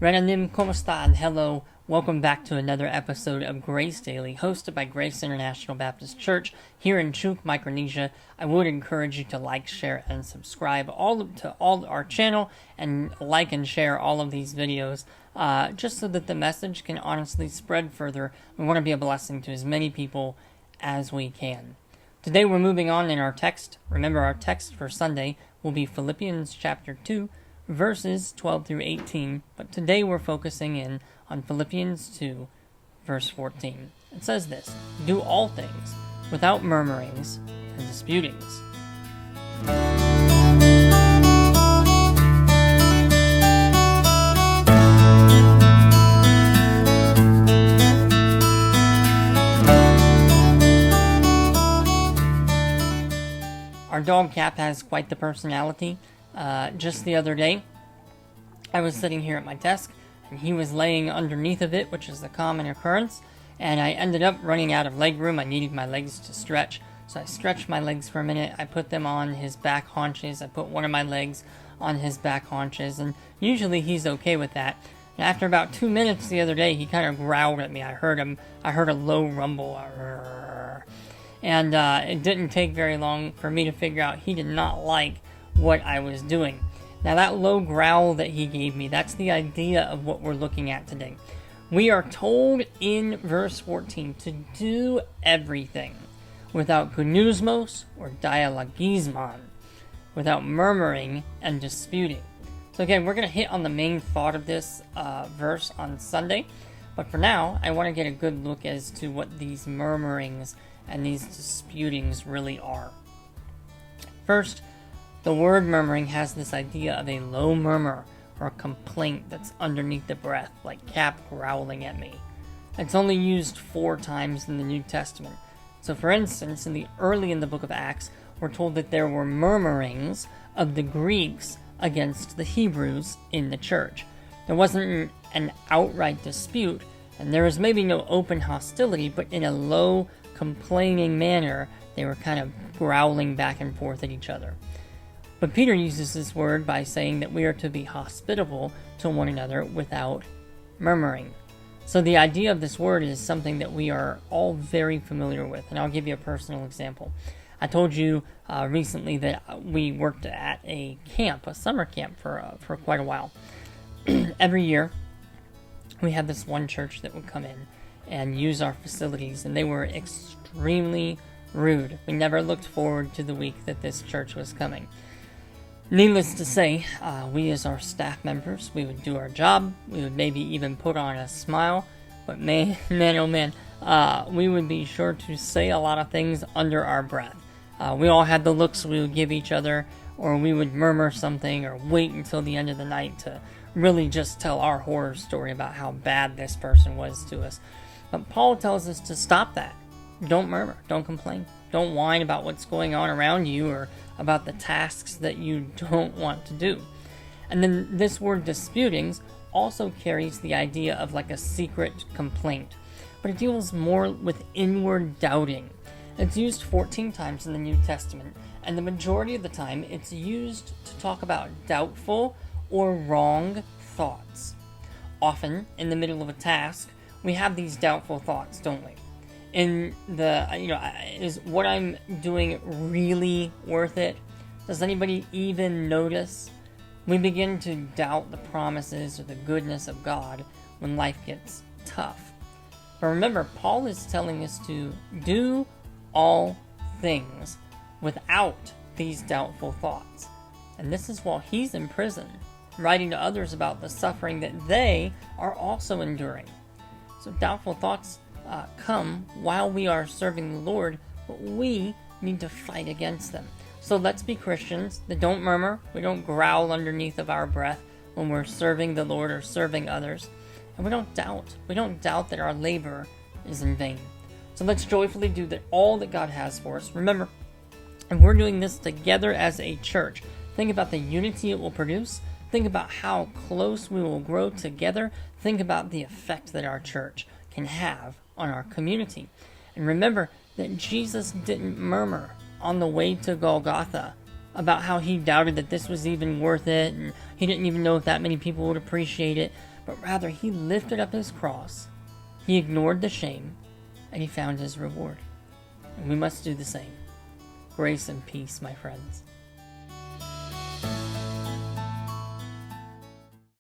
Renanim, ¿cómo están? Hello, welcome back to another episode of Grace Daily, hosted by Grace International Baptist Church here in Chuuk, Micronesia. I would encourage you to like, share, and subscribe to our channel, and like and share all of these videos, just so that the message can honestly spread further. We want to be a blessing to as many people as we can. Today we're moving on in our text. Remember, our text for Sunday will be Philippians chapter 2, verses 12 through 18, but today we're focusing in on Philippians 2, verse 14. It says this: "Do all things without murmurings and disputings." Our dog Cap has quite the personality. Just the other day, I was sitting here at my desk, and he was laying underneath of it, which is a common occurrence, and I ended up running out of leg room. I needed my legs to stretch, so I stretched my legs for a minute. I put them on his back haunches. I put one of my legs on his back haunches, and usually he's okay with that. And after about 2 minutes the other day, he kind of growled at me. I heard a low rumble, and it didn't take very long for me to figure out he did not like what I was doing. Now, that low growl that he gave me, that's the idea of what we're looking at today. We are told in verse 14 to do everything without gunusmos or dialogismon, without murmuring and disputing. So again, we're going to hit on the main thought of this verse on Sunday, but for now, I want to get a good look as to what these murmurings and these disputings really are. First, the word murmuring has this idea of a low murmur or a complaint that's underneath the breath, like Cap growling at me. It's only used 4 times in the New Testament. So for instance, early in the book of Acts, we're told that there were murmurings of the Greeks against the Hebrews in the church. There wasn't an outright dispute, and there was maybe no open hostility, but in a low, complaining manner, they were kind of growling back and forth at each other. But Peter uses this word by saying that we are to be hospitable to one another without murmuring. So the idea of this word is something that we are all very familiar with, and I'll give you a personal example. I told you recently that we worked at a summer camp for quite a while. Every year, we had this one church that would come in and use our facilities, and they were extremely rude. We never looked forward to the week that this church was coming. Needless to say, we as our staff members, we would do our job. We would maybe even put on a smile, but man, oh man, we would be sure to say a lot of things under our breath. We all had the looks we would give each other, or we would murmur something, or wait until the end of the night to really just tell our horror story about how bad this person was to us. But Paul tells us to stop that. Don't murmur, don't complain, don't whine about what's going on around you or about the tasks that you don't want to do. And then this word disputings also carries the idea of like a secret complaint, but it deals more with inward doubting. It's used 14 times in the New Testament, and the majority of the time it's used to talk about doubtful or wrong thoughts. Often, in the middle of a task, we have these doubtful thoughts, don't we? Is what I'm doing really worth it? Does anybody even notice? We begin to doubt the promises or the goodness of God when life gets tough. But remember, Paul is telling us to do all things without these doubtful thoughts. And this is while he's in prison, writing to others about the suffering that they are also enduring. So doubtful thoughts come while we are serving the Lord, but we need to fight against them. So let's be Christians that don't murmur, we don't growl underneath of our breath when we're serving the Lord or serving others, and we don't doubt that our labor is in vain. So let's joyfully do all that God has for us. Remember, and we're doing this together as a church. Think about the unity it will produce. Think about how close we will grow together. Think about the effect that our church can have on our community. And remember that Jesus didn't murmur on the way to Golgotha about how he doubted that this was even worth it, and he didn't even know if that many people would appreciate it. but rather he lifted up his cross, he ignored the shame, and he found his reward. And we must do the same. Grace and peace, my friends.